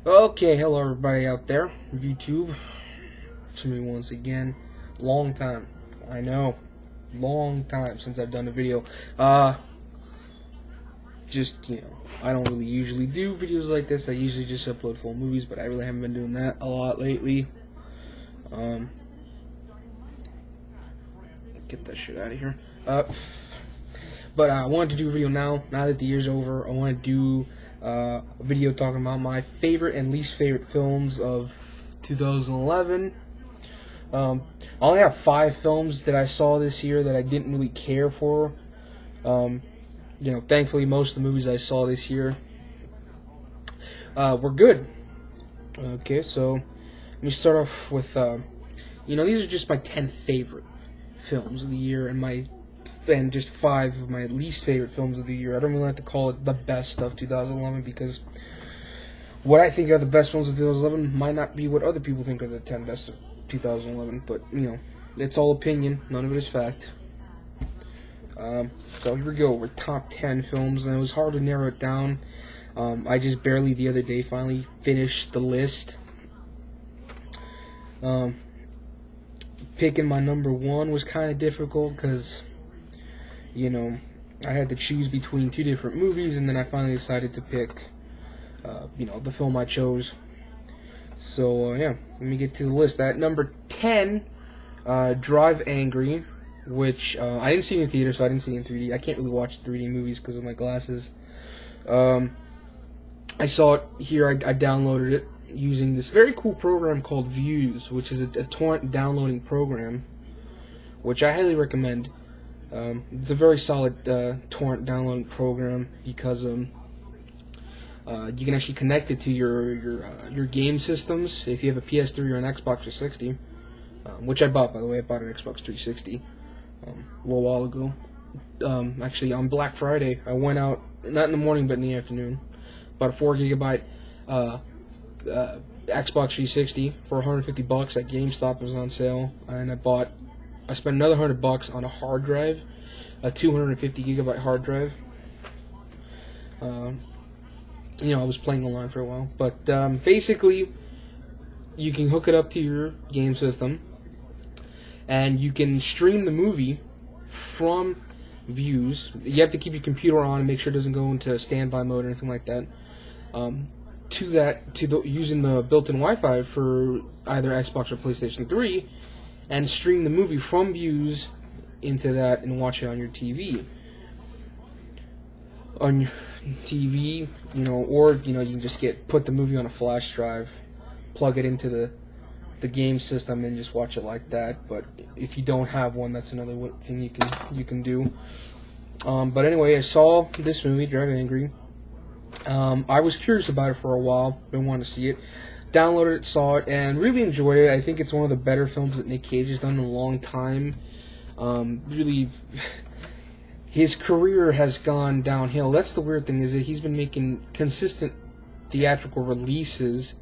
Okay, hello everybody out there, YouTube. To me once again. Long time. I know. Long time since I've done a video. I don't really usually do videos like this. I usually just upload full movies, but I really haven't been doing that a lot lately. Get that shit out of here. But I wanted to do a video now that the year's over. I want to do a video talking about my favorite and least favorite films of 2011. I only have 5 films that I saw this year that I didn't really care for. Thankfully, most of the movies I saw this year were good. Okay, so let me start off with, these are just my 10 favorite films of the year and just 5 of my least favorite films of the year. I don't really like to call it the best of 2011 because what I think are the best films of 2011 might not be what other people think are the 10 best of 2011, but, it's all opinion. None of it is fact. So here we go. We're top 10 films, and it was hard to narrow it down. I just barely the other day finally finished the list. Picking my number 1 was kind of difficult because, I had to choose between 2 different movies, and then I finally decided to pick, the film I chose. So, let me get to the list. At number 10, Drive Angry, which I didn't see in the theater, so I didn't see it in 3D. I can't really watch 3D movies because of my glasses. I saw it here. I downloaded it using this very cool program called Views, which is a torrent downloading program, which I highly recommend. It's a very solid torrent downloading program because you can actually connect it to your game systems if you have a PS3 or an Xbox 360, which I bought, by the way. I bought an Xbox 360 a little while ago. Actually, on Black Friday, I went out, not in the morning, but in the afternoon, bought a 4 gigabyte Xbox 360 for $150 at GameStop. It was on sale, and I spent another $100 on a hard drive, a 250 gigabyte hard drive. I was playing online for a while, but basically, you can hook it up to your game system, and you can stream the movie from Views. You have to keep your computer on and make sure it doesn't go into standby mode or anything like that. Using the built-in Wi-Fi for either Xbox or PlayStation 3, and stream the movie from Views into that and watch it on your TV. On your TV, or you can just put the movie on a flash drive, plug it into the game system, and just watch it like that. But if you don't have one, that's another thing you can do. But anyway, I saw this movie, Drive Angry. I was curious about it for a while, been wanting to see it. Downloaded it, saw it, and really enjoyed it. I think it's one of the better films that Nick Cage has done in a long time. Really, his career has gone downhill. That's the weird thing, is that he's been making consistent theatrical releases,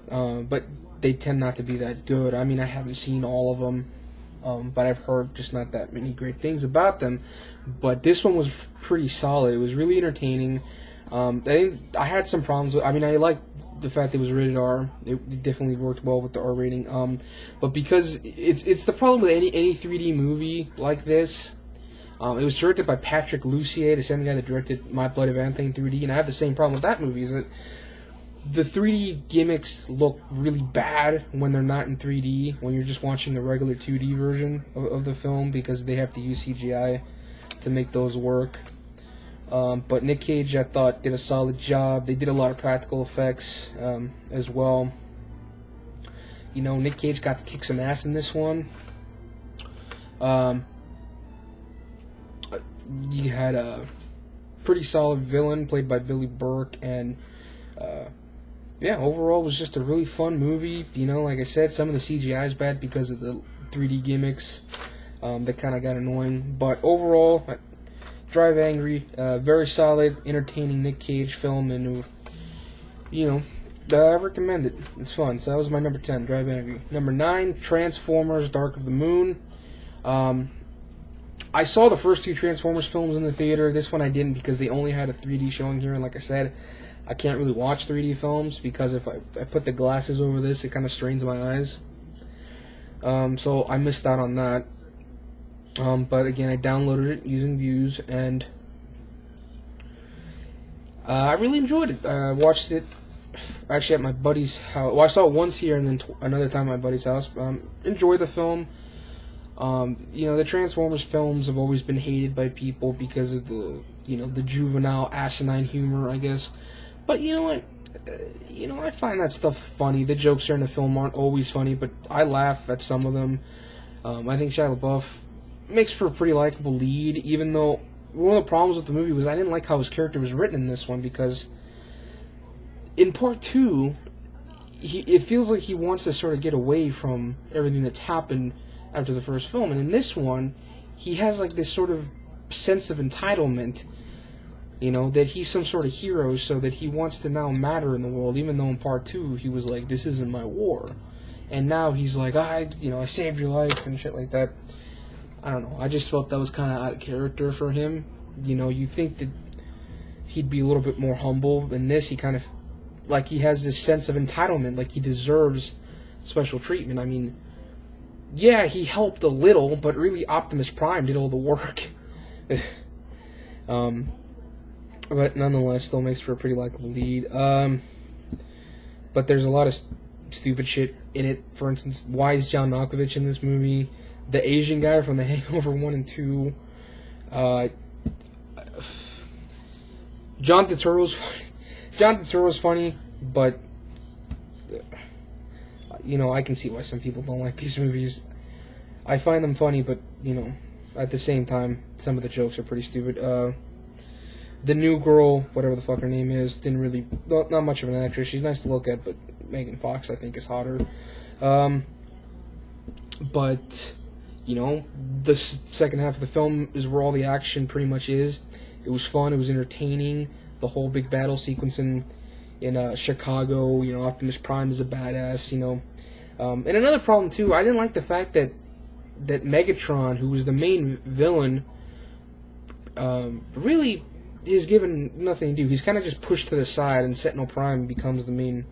but they tend not to be that good. I mean, I haven't seen all of them, but I've heard just not that many great things about them. But this one was pretty solid. It was really entertaining. I think I had some problems with. I mean, I liked the fact that it was rated R. It definitely worked well with the R rating. But because it's the problem with any 3D movie like this. It was directed by Patrick Lussier, the same guy that directed My Bloody Valentine 3D, and I have the same problem with that movie. Is that the 3D gimmicks look really bad when they're not in 3D, when you're just watching the regular 2D version of the film, because they have to use CGI to make those work. But Nick Cage, I thought, did a solid job. They did a lot of practical effects as well. Nick Cage got to kick some ass in this one. You had a pretty solid villain played by Billy Burke, and overall it was just a really fun movie. Like I said, some of the CGI is bad because of the 3D gimmicks that kind of got annoying, but overall, Drive Angry, very solid, entertaining Nick Cage film, and I recommend it. It's fun. So that was my number 10, Drive Angry. Number 9, Transformers: Dark of the Moon. I saw the first 2 Transformers films in the theater. This one I didn't because they only had a 3D showing here, and like I said, I can't really watch 3D films because if I put the glasses over this, it kind of strains my eyes. So I missed out on that. But again, I downloaded it using Views, and I really enjoyed it. I watched it actually at my buddy's house. Well, I saw it once here and then another time at my buddy's house. Enjoyed the film. The Transformers films have always been hated by people because of the juvenile, asinine humor, I guess. But you know what? I find that stuff funny. The jokes in the film aren't always funny, but I laugh at some of them. I think Shia LaBeouf makes for a pretty likable lead, even though one of the problems with the movie was I didn't like how his character was written in this one, because in part 2, it feels like he wants to sort of get away from everything that's happened after the first film, and in this one, he has like this sort of sense of entitlement, that he's some sort of hero, so that he wants to now matter in the world, even though in part 2 he was like, this isn't my war, and now he's like, I saved your life and shit like that. I don't know, I just felt that was kind of out of character for him. You think that he'd be a little bit more humble. In this, he kind of, like, he has this sense of entitlement, like he deserves special treatment. I mean, yeah, he helped a little, but really Optimus Prime did all the work. But nonetheless, still makes for a pretty likable lead. But there's a lot of stupid shit in it. For instance, why is John Malkovich in this movie? The Asian guy from The Hangover 1 and 2. John Turturro's funny, but I can see why some people don't like these movies. I find them funny, but at the same time, some of the jokes are pretty stupid. The new girl, whatever the fuck her name is, not much of an actress. She's nice to look at, but Megan Fox, I think, is hotter. But the second half of the film is where all the action pretty much is. It was fun. It was entertaining. The whole big battle sequence in Chicago. Optimus Prime is a badass. And another problem too, I didn't like the fact that Megatron, who was the main villain, really is given nothing to do. He's kind of just pushed to the side, and Sentinel Prime becomes the main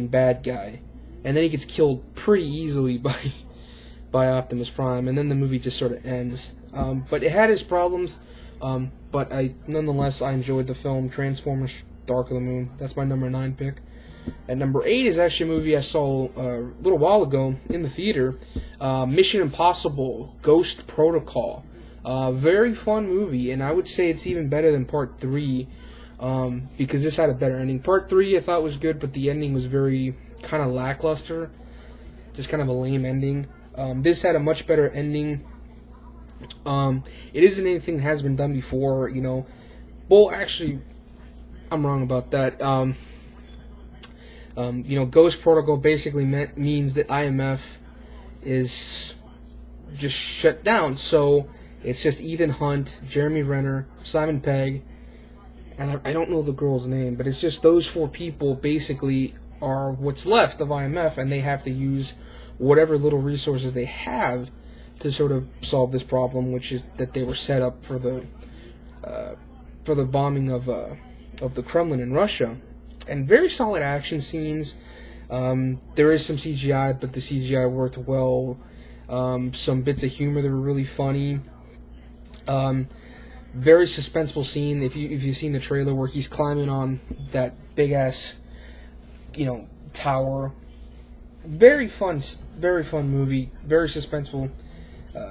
bad guy, and then he gets killed pretty easily by Optimus Prime, and then the movie just sort of ends. But it had its problems. But nonetheless, I enjoyed the film. Transformers: Dark of the Moon. That's my number 9 pick. And number 8 is actually a movie I saw a little while ago in the theater. Mission Impossible: Ghost Protocol. Very fun movie, and I would say it's even better than Part 3, because this had a better ending. Part 3 I thought was good, but the ending was very kind of lackluster. Just kind of a lame ending. This had a much better ending. It isn't anything that has been done before, Well, actually, I'm wrong about that. Ghost Protocol basically means that IMF is just shut down. So it's just Ethan Hunt, Jeremy Renner, Simon Pegg, and I don't know the girl's name, but it's just those 4 people basically are what's left of IMF, and they have to use whatever little resources they have to sort of solve this problem, which is that they were set up for the bombing of the Kremlin in Russia. And very solid action scenes. There is some CGI, but the CGI worked well. Some bits of humor that were really funny. Very suspenseful scene. If you've seen the trailer where he's climbing on that big ass, tower. Very fun movie. Very suspenseful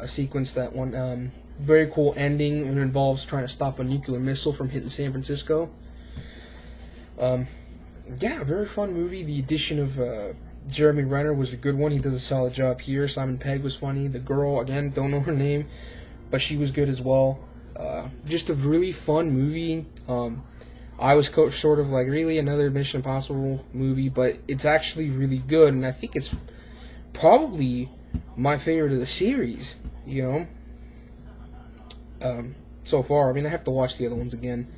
sequence, that one. Very cool ending. It involves trying to stop a nuclear missile from hitting San Francisco. Very fun movie. The addition of Jeremy Renner was a good one. He does a solid job here. Simon Pegg was funny. The girl, again, don't know her name, but she was good as well. Just a really fun movie. I was sort of like, really another Mission Impossible movie, but it's actually really good, and I think it's probably my favorite of the series, so far. I mean, I have to watch the other ones again.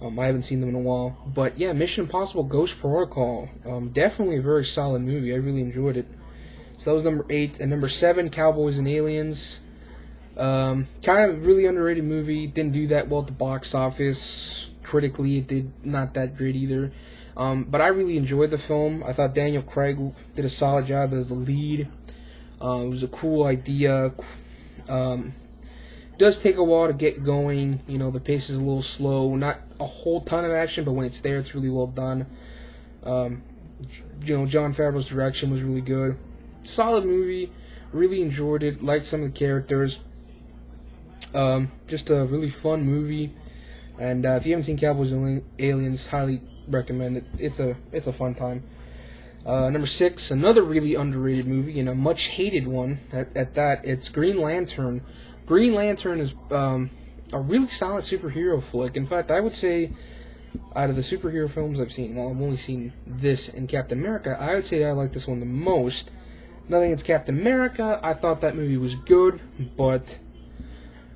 I haven't seen them in a while. But yeah, Mission Impossible: Ghost Protocol. Definitely a very solid movie. I really enjoyed it. So that was number 8. And number 7, Cowboys and Aliens. Kind of really underrated movie. Didn't do that well at the box office. critically, it did not that great either. But I really enjoyed the film. I thought Daniel Craig did a solid job as the lead. It was a cool idea. It does take a while to get going. You know, the pace is a little slow. Not a whole ton of action, but when it's there, it's really well done. You know, Jon Favreau's direction was really good. Solid movie. Really enjoyed it. Liked some of the characters. Just a really fun movie. And if you haven't seen Cowboys and Aliens, highly recommend it. It's a fun time. Number 6, another really underrated movie and a much hated one at that. It's Green Lantern. Green Lantern is a really solid superhero flick. In fact, I would say out of the superhero films I've seen, well, I've only seen this and Captain America, I would say I like this one the most. Nothing against Captain America. I thought that movie was good, but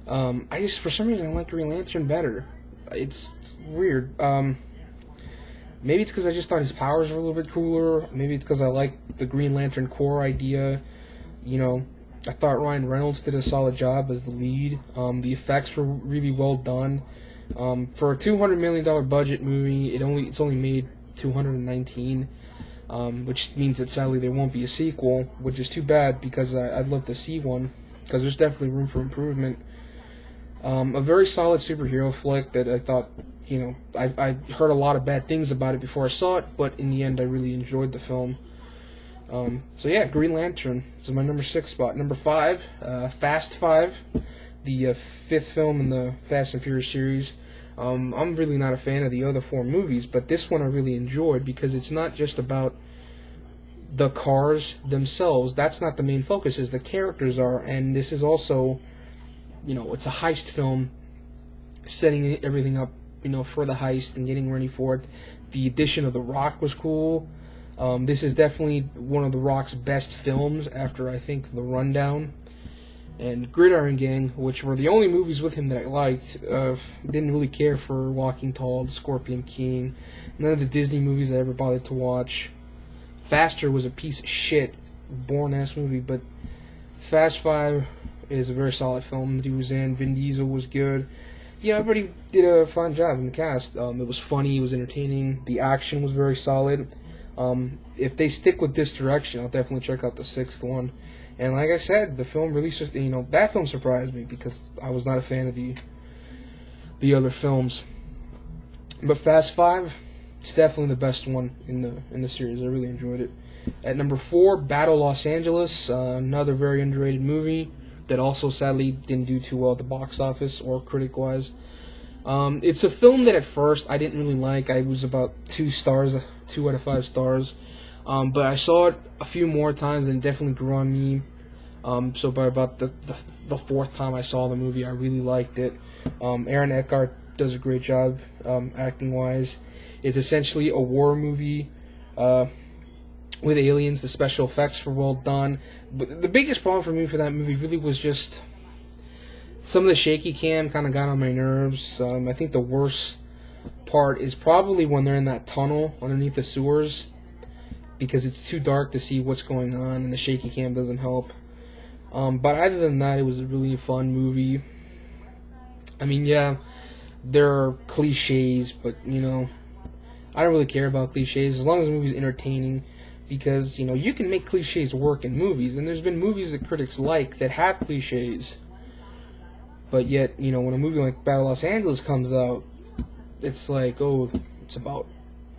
I just, for some reason, I like Green Lantern better. It's weird. Maybe it's because I just thought his powers were a little bit cooler. Maybe it's because I like the Green Lantern Corps idea. You know, I thought Ryan Reynolds did a solid job as the lead. The effects were really well done. For a $200 million budget movie, it's only made 219, which means that sadly there won't be a sequel, which is too bad because I'd love to see one because there's definitely room for improvement. A very solid superhero flick that I thought, you know, I heard a lot of bad things about it before I saw it, but in the end I really enjoyed the film. So yeah, Green Lantern is my number 6 spot. Number 5, Fast 5, the 5th film in the Fast and Furious series. I'm really not a fan of the other 4 movies, but this one I really enjoyed because it's not just about the cars themselves. That's not the main focus, as the characters are, and this is also, you know, it's a heist film, setting everything up, you know, for the heist and getting ready for it. The addition of The Rock was cool. This is definitely one of The Rock's best films after, I think, The Rundown and Gridiron Gang, which were the only movies with him that I liked. Didn't really care for Walking Tall, The Scorpion King, none of the Disney movies I ever bothered to watch. Faster was a piece of shit, boring-ass movie, but Fast 5 is a very solid film that he was in. Vin Diesel was good. Yeah, everybody did a fine job in the cast. It was funny, it was entertaining, the action was very solid. If they stick with this direction, I'll definitely check out the 6th one. And like I said, the film really, you know, that film surprised me because I was not a fan of the other films. But Fast 5, it's definitely the best one in the series. I really enjoyed it. At number 4, Battle Los Angeles, another very underrated movie that also sadly didn't do too well at the box office or critic-wise. It's a film that at first I didn't really like. I was about 2 out of 5 stars. But I saw it a few more times and it definitely grew on me. So by about the 4th time I saw the movie, I really liked it. Aaron Eckhart does a great job acting-wise. It's essentially a war movie with aliens. The special effects were well done. But the biggest problem for me for that movie really was just some of the shaky cam kind of got on my nerves. I think the worst part is probably when they're in that tunnel underneath the sewers, because it's too dark to see what's going on and the shaky cam doesn't help. But other than that, it was a really fun movie. I mean, yeah, there are cliches, but, you know, I don't really care about cliches as long as the movie's entertaining, because, you know, you can make cliches work in movies, and there's been movies that critics like that have cliches, but yet, you know, when a movie like Battle Los Angeles comes out, it's like, oh, it's about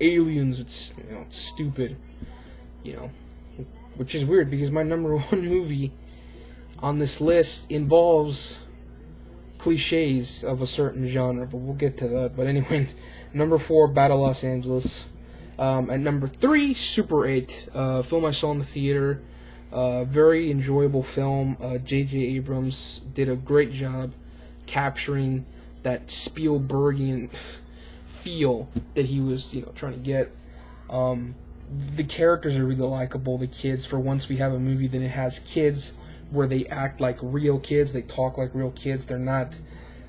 aliens, it's, you know, it's stupid, you know, which is weird because my number 1 movie on this list involves cliches of a certain genre, but we'll get to that. But anyway, number 4, Battle Los Angeles. At number 3, Super 8, film I saw in the theater. Very enjoyable film. J.J. Abrams did a great job capturing that Spielbergian feel that he was, you know, trying to get. The characters are really likable. The kids, for once, we have a movie that it has kids where they act like real kids, they talk like real kids, they're not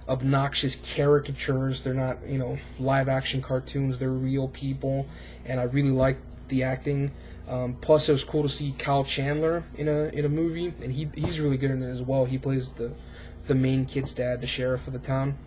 obnoxious caricatures, they're not, you know, live action cartoons, they're real people, and I really liked the acting. Plus it was cool to see Kyle Chandler in a movie, and he's really good in it as well. He plays the main kid's dad, the sheriff of the town.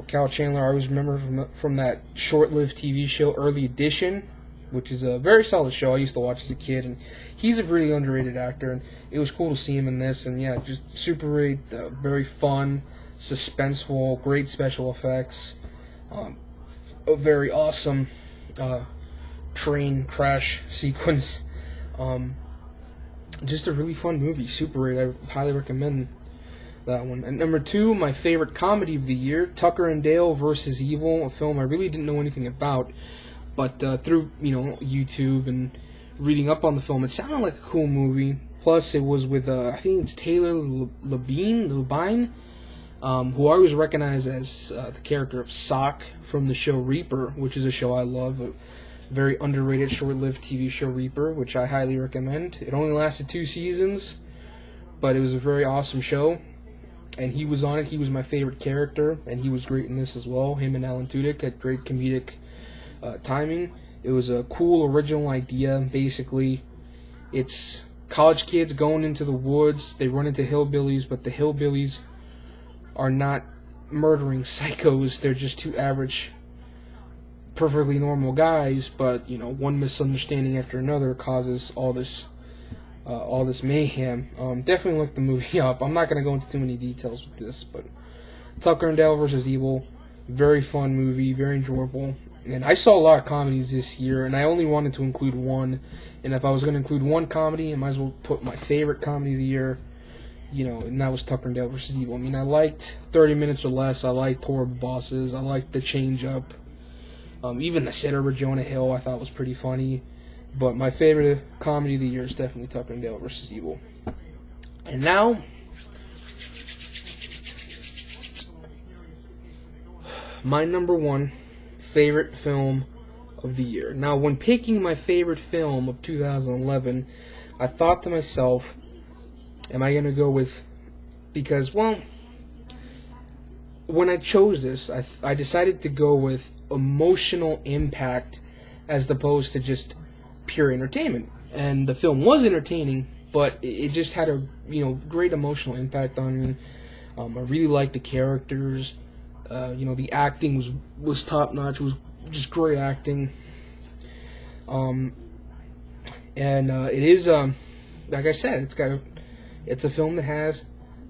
Cal Chandler, I always remember from that short-lived TV show Early Edition, which is a very solid show I used to watch as a kid, and he's a really underrated actor, and it was cool to see him in this, and yeah, just super great, very fun, suspenseful, great special effects, a very awesome train crash sequence, just a really fun movie, Super 8, I highly recommend that one. And number 2, my favorite comedy of the year, Tucker and Dale versus Evil, a film I really didn't know anything about, but through YouTube and reading up on the film, it sounded like a cool movie. Plus, it was with I think it's Taylor Labine, who I always recognize as the character of Sock from the show Reaper, which is a show I love, a very underrated short-lived TV show, Reaper, which I highly recommend. It only lasted 2 seasons, but it was a very awesome show. And he was on it. He was my favorite character, and he was great in this as well. Him and Alan Tudyk had great comedic timing. It was a cool, original idea. Basically, it's college kids going into the woods. They run into hillbillies, but the hillbillies are not murdering psychos. They're just 2 average, perfectly normal guys. But one misunderstanding after another causes all this mayhem. Definitely look the movie up. I'm not going to go into too many details with this, but Tucker and Dale vs. Evil, very fun movie, very enjoyable. And I saw a lot of comedies this year, and I only wanted to include one. And if I was going to include one comedy, I might as well put my favorite comedy of the year, and that was Tucker and Dale vs. Evil. I mean, I liked 30 Minutes or Less. I liked Horrible Bosses. I liked The Change Up. Even the sitter with Jonah Hill I thought was pretty funny. But my favorite comedy of the year is definitely Tucker and Dale vs. Evil. And now, my number 1 favorite film of the year. Now, when picking my favorite film of 2011, I thought to myself, am I going to go with... Because, well, when I chose this, I decided to go with emotional impact as opposed to just pure entertainment. And the film was entertaining, but it just had a great emotional impact on me. I really liked the characters. The acting was top notch. It was just great acting. It is like I said, it's a film that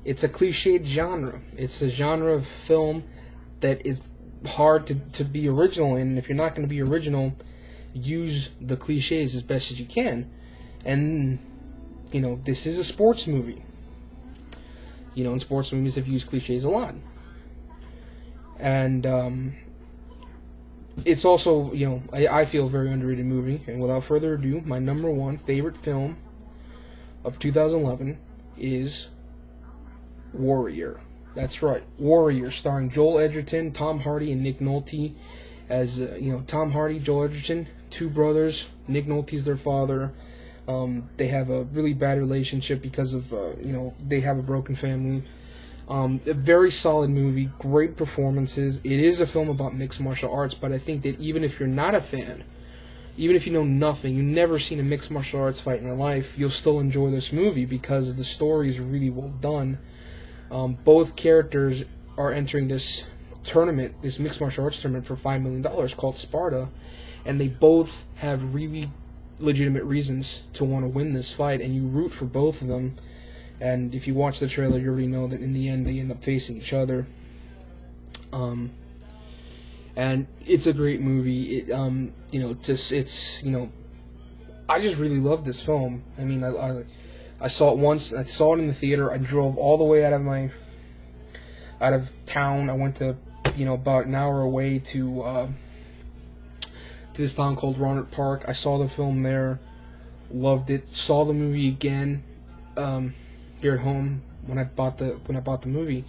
it's a cliched genre. It's a genre of film that is hard to be original in. And if you're not going to be original, use the cliches as best as you can. And this is a sports movie. In sports movies have used cliches a lot. And it's also I feel a very underrated movie. And without further ado, my number 1 favorite film of 2011 is Warrior. That's right, Warrior, starring Joel Edgerton, Tom Hardy, and Nick Nolte. As Tom Hardy, Joel Edgerton, 2 brothers. Nick Nolte's their father. They have a really bad relationship because of they have a broken family. A very solid movie, great performances. It is a film about mixed martial arts, but I think that even if you're not a fan, even if you know nothing, you've never seen a mixed martial arts fight in your life, you'll still enjoy this movie because the story is really well done. Both characters are entering this tournament, this mixed martial arts tournament for $5 million called Sparta, and they both have really legitimate reasons to want to win this fight, and you root for both of them. And if you watch the trailer, you already know that in the end they end up facing each other. And it's a great movie. I just really love this film. I mean, I saw it once. I saw it in the theater. I drove all the way out of town. I went to about an hour away to this town called Rohnert Park. I saw the film there. Loved it. Saw the movie again here at home when I bought the movie,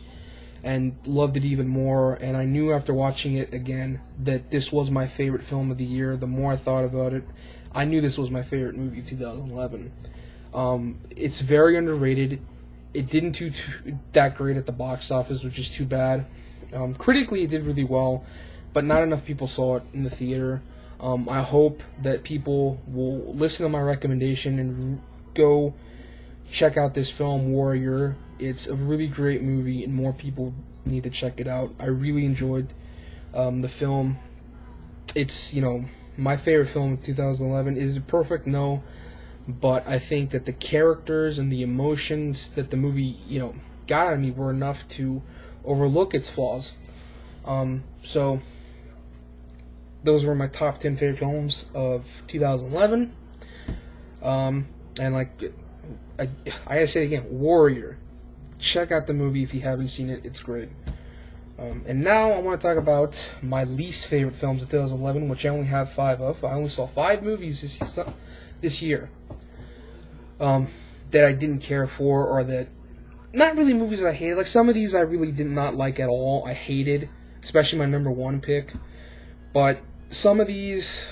and loved it even more. And I knew after watching it again that this was my favorite film of the year. The more I thought about it, I knew this was my favorite movie of 2011. It's very underrated. It didn't do that great at the box office, which is too bad. Critically, it did really well, but not enough people saw it in the theater. I hope that people will listen to my recommendation and go check out this film, Warrior. It's a really great movie, and more people need to check it out. I really enjoyed the film. It's, my favorite film of 2011. Is it perfect? No. But I think that the characters and the emotions that the movie, got out of me were enough to overlook its flaws. So, those were my top 10 favorite films of 2011. And I gotta say it again, Warrior. Check out the movie if you haven't seen it. It's great. And now I want to talk about my least favorite films of 2011, which I only have 5 of. I only saw 5 movies this year that I didn't care for, or that, not really movies I hated. Like, some of these I really did not like at all. I hated, especially my number 1 pick. But some of these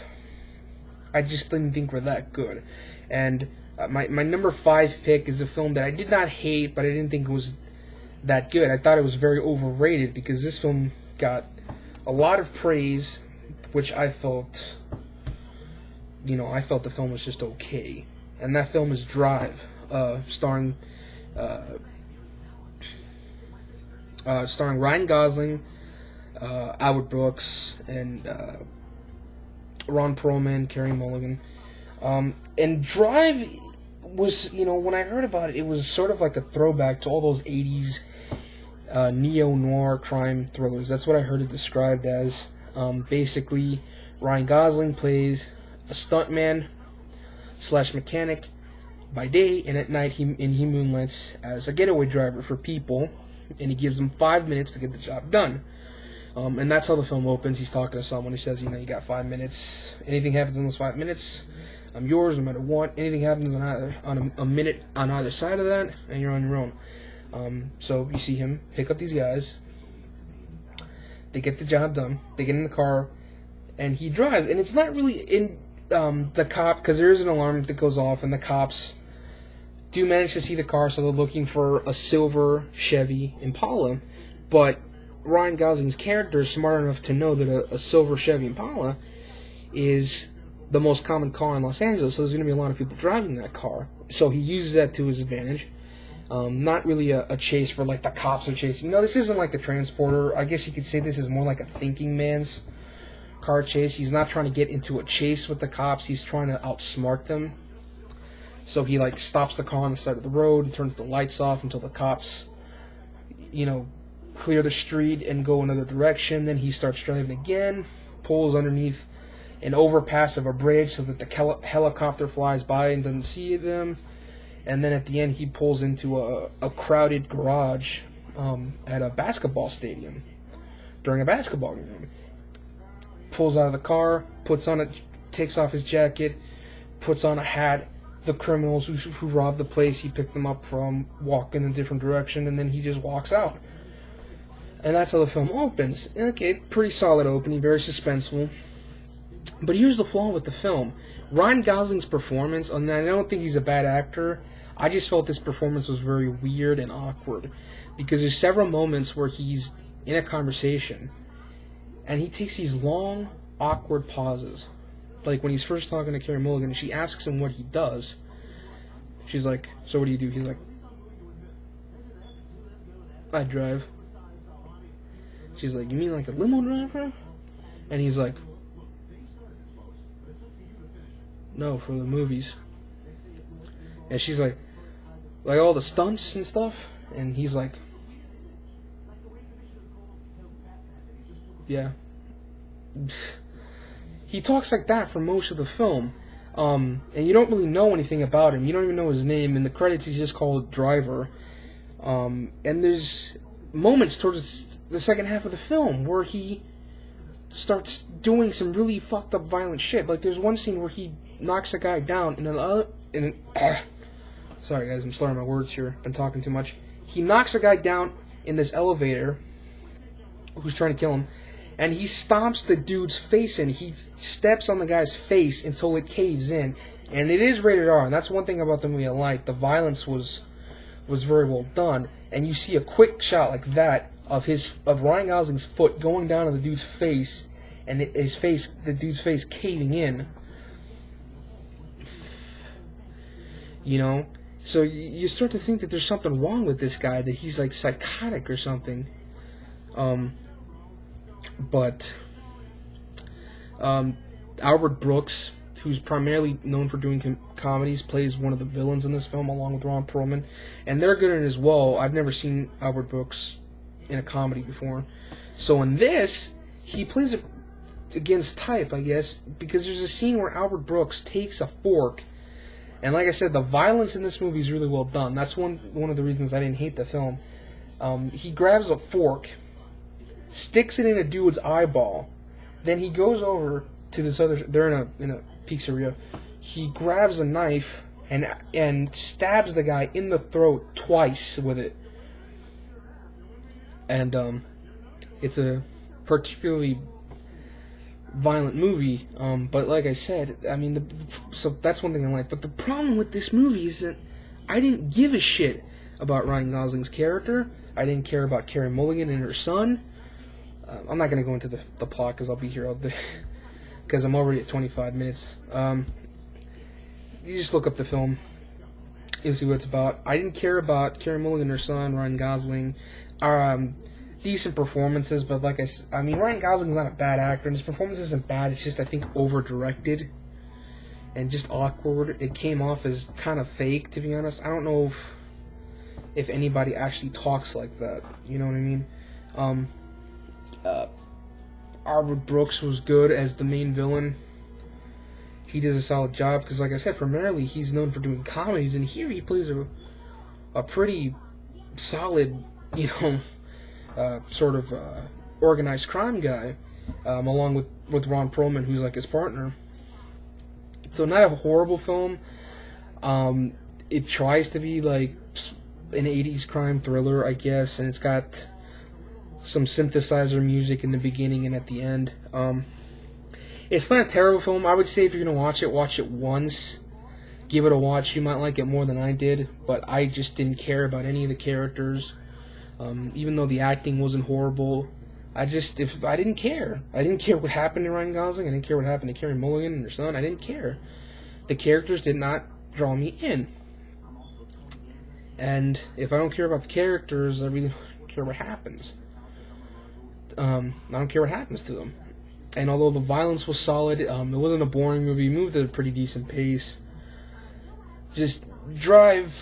I just didn't think were that good. And my number 5 pick is a film that I did not hate, but I didn't think was that good. I thought it was very overrated, because this film got a lot of praise, which I felt, I felt the film was just okay. And that film is Drive, starring Ryan Gosling, Albert Brooks, and Ron Perlman, Carey Mulligan. And Drive was, when I heard about it, it was sort of like a throwback to all those 80s neo-noir crime thrillers. That's what I heard it described as. Basically, Ryan Gosling plays a stuntman / mechanic by day, and at night he moonlights as a getaway driver for people, and he gives them 5 minutes to get the job done. And that's how the film opens. He's talking to someone. He says, you got 5 minutes. Anything happens in those 5 minutes, I'm yours no matter what. Anything happens on a minute on either side of that, and you're on your own. So you see him pick up these guys. They get the job done. They get in the car, and he drives. And it's not really in the cop, because there is an alarm that goes off, and the cops do manage to see the car, so they're looking for a silver Chevy Impala. But Ryan Gosling's character is smart enough to know that a silver Chevy Impala is the most common car in Los Angeles, so there's going to be a lot of people driving that car. So he uses that to his advantage. Not really a chase for, like, the cops are chasing. This isn't like The Transporter. I guess you could say this is more like a thinking man's car chase. He's not trying to get into a chase with the cops. He's trying to outsmart them. So he, stops the car on the side of the road and turns the lights off until the cops, clear the street and go another direction. Then he starts driving again, pulls underneath an overpass of a bridge so that the helicopter flies by and doesn't see them. And then at the end, he pulls into a crowded garage at a basketball stadium during a basketball game. Pulls out of the car, takes off his jacket, puts on a hat. The criminals who robbed the place he picked them up from walk in a different direction, and then he just walks out. And that's how the film opens. Okay, pretty solid opening, very suspenseful. But here's the flaw with the film. Ryan Gosling's performance, and I don't think he's a bad actor, I just felt this performance was very weird and awkward. Because there's several moments where he's in a conversation, and he takes these long, awkward pauses. Like when he's first talking to Carey Mulligan, and she asks him what he does. She's like, so what do you do? He's like, I drive. She's like, you mean like a limo driver? And he's like, no, for the movies. And she's like all the stunts and stuff? And he's like, yeah. He talks like that for most of the film. And you don't really know anything about him. You don't even know his name. In the credits, he's just called Driver. And there's moments towards the second half of the film where he starts doing some really fucked up violent shit. Like there's one scene where he knocks a guy down sorry guys, I'm slurring my words here. Been talking too much. He knocks a guy down in this elevator who's trying to kill him, and he stomps the dude's face in. He steps on the guy's face until it caves in. And it is rated R, and that's one thing about the movie I like. The violence was very well done, and you see a quick shot like that of Ryan Gosling's foot going down on the dude's face, and the dude's face caving in. So you start to think that there's something wrong with this guy, that he's like psychotic or something. But Albert Brooks, who's primarily known for doing comedies, plays one of the villains in this film along with Ron Perlman, and they're good in it as well. I've never seen Albert Brooks in a comedy before, so in this he plays it against type, I guess, because there's a scene where Albert Brooks takes a fork, and like I said, the violence in this movie is really well done. That's one of the reasons I didn't hate the film. He grabs a fork, sticks it in a dude's eyeball, then he goes over to this other. They're in a pizzeria. He grabs a knife and stabs the guy in the throat twice with it. And it's a particularly violent movie. But like I said, I mean, so that's one thing I like. But the problem with this movie is that I didn't give a shit about Ryan Gosling's character. I didn't care about Carey Mulligan and her son. I'm not going to go into the plot because I'll be here all day. Because I'm already at 25 minutes. You just look up the film. You'll see what it's about. I didn't care about Carey Mulligan and her son, Ryan Gosling. Decent performances, but like I mean, Ryan Gosling's not a bad actor, and his performance isn't bad. It's just, I think, over-directed and just awkward. It came off as kind of fake, to be honest. I don't know if anybody actually talks like that. You know what I mean? Albert Brooks was good as the main villain. He does a solid job because, like I said, primarily he's known for doing comedies, and here he plays a pretty solid, sort of organized crime guy, along with Ron Perlman, who's like his partner. So not a horrible film. It tries to be like an 80s crime thriller, I guess, and it's got some synthesizer music in the beginning and at the end. It's not a terrible film. I would say if you're going to watch it once. Give it a watch. You might like it more than I did, but I just didn't care about any of the characters. Even though the acting wasn't horrible, I didn't care. I didn't care what happened to Ryan Gosling. I didn't care what happened to Carey Mulligan and her son. I didn't care. The characters did not draw me in. And if I don't care about the characters, I really don't care what happens. I don't care what happens to them. And although the violence was solid, it wasn't a boring movie. It moved at a pretty decent pace. Just drive,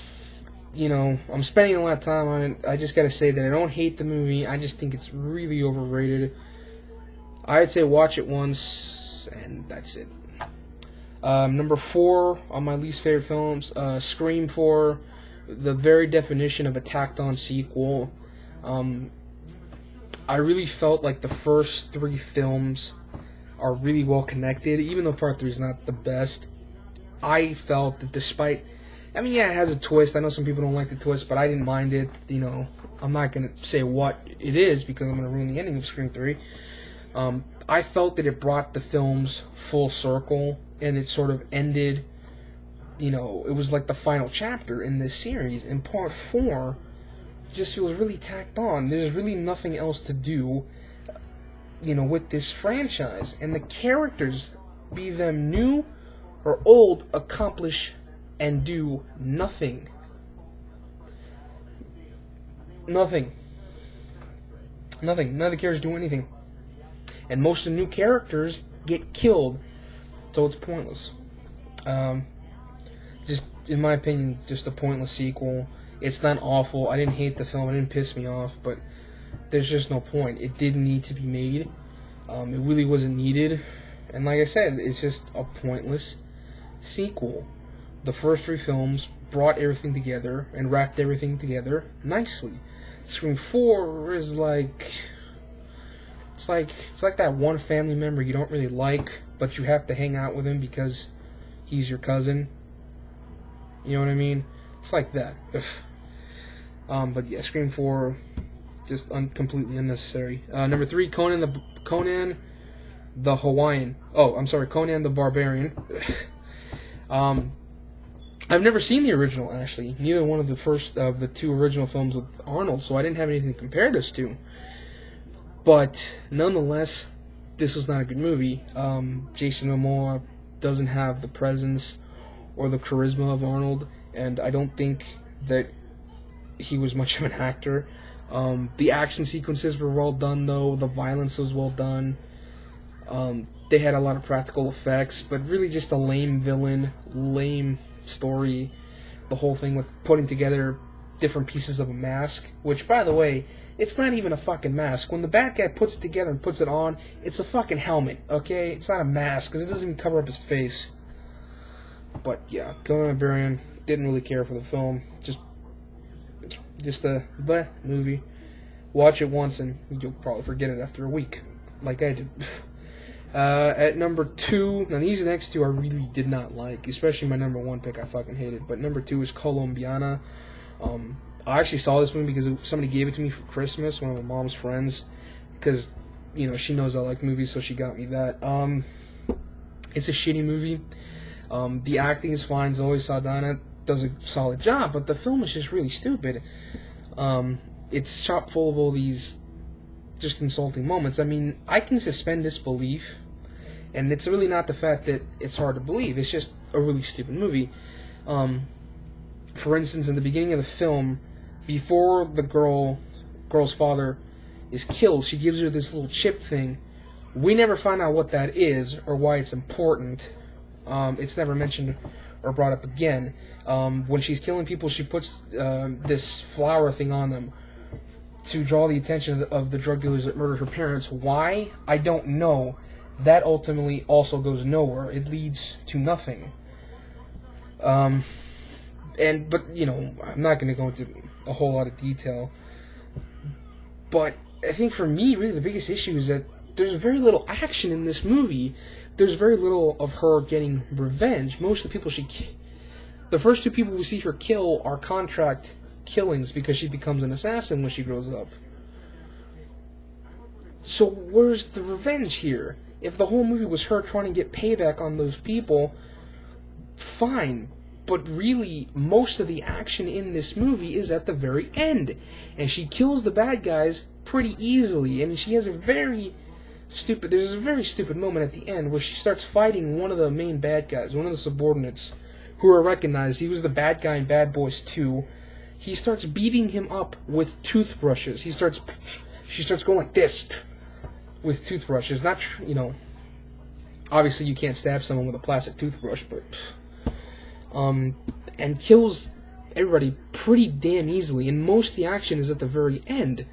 I'm spending a lot of time on it. I just gotta say that I don't hate the movie. I just think it's really overrated. I'd say watch it once, and that's it. Number 4 on my least favorite films, Scream 4, the very definition of a tacked-on sequel. I really felt like the first 3 films are really well connected, even though Part 3 is not the best. I felt that despite, it has a twist. I know some people don't like the twist, but I didn't mind it. I'm not going to say what it is because I'm going to ruin the ending of Scream 3. I felt that it brought the films full circle, and it sort of ended, it was like the final chapter in this series. And Part 4 just feels really tacked on. There's really nothing else to do, with this franchise. And the characters, be them new or old, accomplish and do nothing. Nothing. None of the characters do anything. And most of the new characters get killed, so it's pointless. Just, in my opinion, just a pointless sequel. It's not awful. I didn't hate the film. It didn't piss me off, but there's just no point. It didn't need to be made. It really wasn't needed. And like I said, it's just a pointless sequel. The first 3 films brought everything together and wrapped everything together nicely. Scream 4 is like... It's like that one family member you don't really like, but you have to hang out with him because he's your cousin. You know what I mean? It's like that. But yeah, Scream 4, just completely unnecessary. Number 3, Conan the Hawaiian. Oh, I'm sorry, Conan the Barbarian. I've never seen the original, actually. Neither one of the first of the 2 original films with Arnold, so I didn't have anything to compare this to. But nonetheless, this was not a good movie. Jason Momoa doesn't have the presence or the charisma of Arnold, and I don't think that he was much of an actor. The action sequences were well done, though. The violence was well done. They had a lot of practical effects, but really just a lame villain, lame story. The whole thing with putting together different pieces of a mask, which, by the way, it's not even a fucking mask. When the bad guy puts it together and puts it on, it's a fucking helmet, okay? It's not a mask, because it doesn't even cover up his face. But, yeah, Conan Barbarian, didn't really care for the film. Just a bleh movie. Watch it once and you'll probably forget it after a week, like I did. At number 2, now these next two I really did not like, especially my number 1 pick I fucking hated, but number 2 is Colombiana. I actually saw this movie because somebody gave it to me for Christmas, one of my mom's friends, because, you know, she knows I like movies, so she got me that. It's a shitty movie. The acting is fine. Zoe Saldana does a solid job, but the film is just really stupid. It's chock full of all these just insulting moments. I mean, I can suspend disbelief, and it's really not the fact that it's hard to believe. It's just a really stupid movie. For instance, in the beginning of the film, before the girl's father is killed, she gives her this little chip thing. We never find out what that is or why it's important. It's never mentioned or brought up again. When she's killing people, she puts this flower thing on them to draw the attention of the drug dealers that murdered her parents. Why? I don't know. That ultimately also goes nowhere. It leads to nothing. But you know, I'm not going to go into a whole lot of detail. But I think for me, really, the biggest issue is that there's very little action in this movie. There's very little of her getting revenge. Most of the people the first 2 people we see her kill are contract killings because she becomes an assassin when she grows up. So where's the revenge here? If the whole movie was her trying to get payback on those people, fine. But really, most of the action in this movie is at the very end. And she kills the bad guys pretty easily. And she has there's a very stupid moment at the end where she starts fighting one of the main bad guys, one of the subordinates, who are recognized. He was the bad guy in Bad Boys 2. He starts beating him up with toothbrushes. She starts going like this with toothbrushes. Not, you know, obviously you can't stab someone with a plastic toothbrush, but and kills everybody pretty damn easily. And most of the action is at the very end.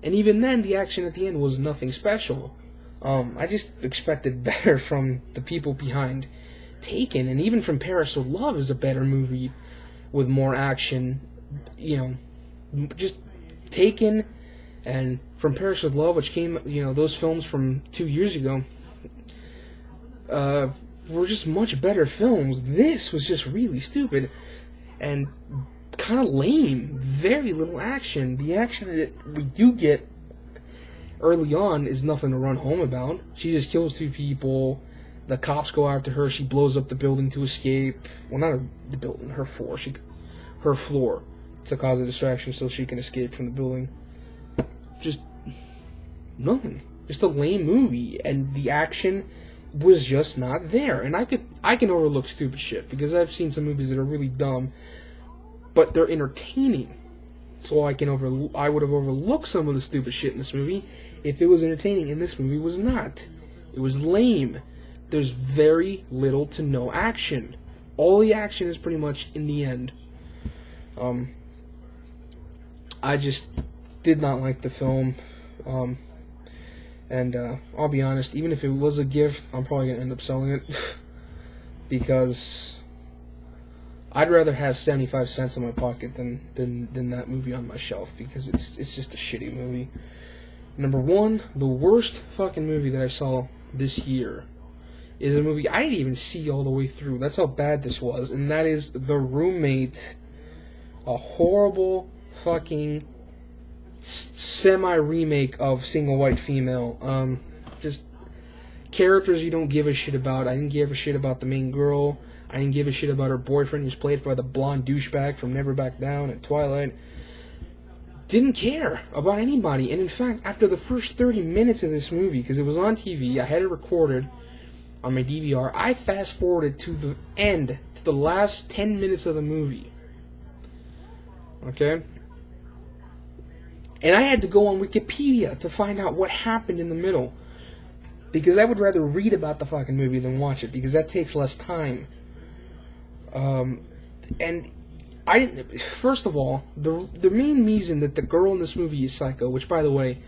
And even then, the action at the end was nothing special. I just expected better from the people behind Taken, and even from Paris with Love is a better movie with more action. You know, just Taken and From Paris with Love, which came, you know, those films from 2 years ago, were just much better films. This was just really stupid and kind of lame. Very little action. The action that we do get early on is nothing to run home about. She just kills 2 people. The cops go after her. She blows up the building to escape. Well, not the building, her floor, to cause a distraction so she can escape from the building. Just nothing. Just a lame movie, and the action was just not there. And I can overlook stupid shit because I've seen some movies that are really dumb, but they're entertaining. So I would have overlooked some of the stupid shit in this movie if it was entertaining, and this movie was not. It was lame. There's very little to no action. All the action is pretty much in the end. I just did not like the film. And I'll be honest, even if it was a gift, I'm probably going to end up selling it. Because I'd rather have 75 cents in my pocket than that movie on my shelf. Because it's just a shitty movie. Number 1, the worst fucking movie that I saw this year is a movie I didn't even see all the way through. That's how bad this was. And that is The Roommate. A horrible fucking semi-remake of Single White Female. Just characters you don't give a shit about. I didn't give a shit about the main girl. I didn't give a shit about her boyfriend, who's played by the blonde douchebag from Never Back Down and Twilight. Didn't care about anybody. And in fact, after the first 30 minutes of this movie, because it was on TV, I had it recorded, on my DVR. I fast forwarded to the end, to the last 10 minutes of the movie. Okay? And I had to go on Wikipedia to find out what happened in the middle. Because I would rather read about the fucking movie than watch it, because that takes less time. And I didn't. First of all, the main reason that the girl in this movie is psycho, which, by the way,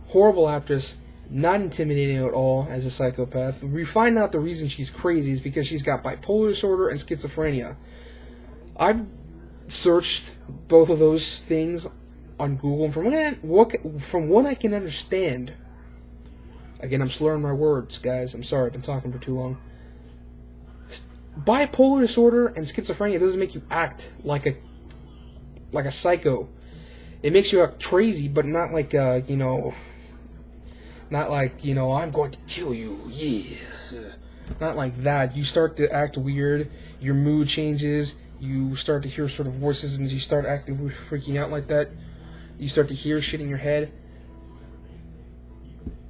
horrible actress, not intimidating at all as a psychopath. We find out the reason she's crazy is because she's got bipolar disorder and schizophrenia. I've searched both of those things on Google, and from what I can understand, again, I'm slurring my words, guys. I'm sorry, I've been talking for too long. Bipolar disorder and schizophrenia doesn't make you act like a psycho. It makes you act crazy, but not like not like, I'm going to kill you. Yes. Not like that. You start to act weird. Your mood changes. You start to hear sort of voices, and you start acting freaking out like that. You start to hear shit in your head.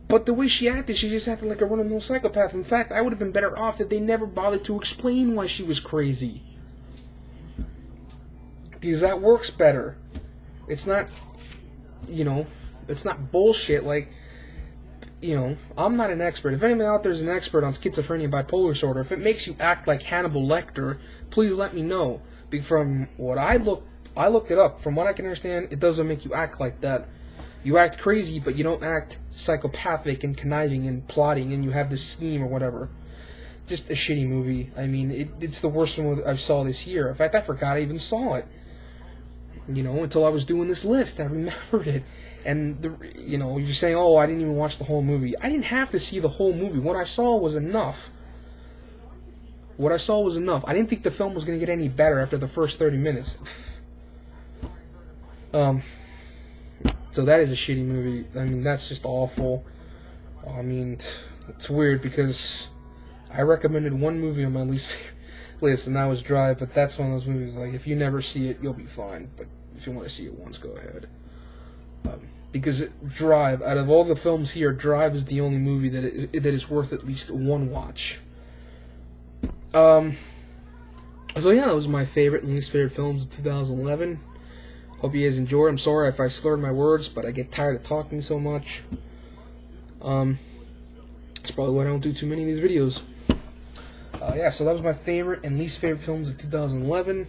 But the way she just acted like a run-of-the-mill psychopath. In fact, I would have been better off if they never bothered to explain why she was crazy. Because that works better. It's not, it's not bullshit like, I'm not an expert. If anyone out there is an expert on schizophrenia and bipolar disorder, if it makes you act like Hannibal Lecter, please let me know. From what I looked it up. From what I can understand, it doesn't make you act like that. You act crazy, but you don't act psychopathic and conniving and plotting, and you have this scheme or whatever. Just a shitty movie. I mean, it's the worst one I saw this year. In fact, I forgot I even saw it. Until I was doing this list, I remembered it. And you're saying, "Oh, I didn't even watch the whole movie." I didn't have to see the whole movie. What I saw was enough. I didn't think the film was going to get any better after the first 30 minutes. So that is a shitty movie. I mean, that's just awful. I mean, it's weird because I recommended one movie on my least favorite list, and that was Drive. But that's one of those movies, like, if you never see it, you'll be fine. But if you want to see it once, go ahead. Because Drive, out of all the films here, Drive is the only movie that is worth at least one watch. So yeah, that was my favorite and least favorite films of 2011. Hope you guys enjoyed. I'm sorry if I slurred my words, but I get tired of talking so much. That's probably why I don't do too many of these videos. Yeah, so that was my favorite and least favorite films of 2011.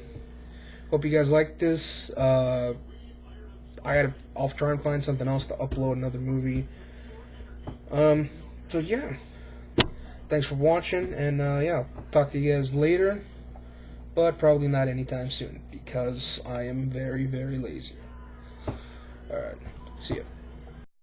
Hope you guys liked this. I'll try and find something else to upload, another movie. So yeah, thanks for watching, and yeah, talk to you guys later, but probably not anytime soon, because I am very, very lazy. Alright, see ya.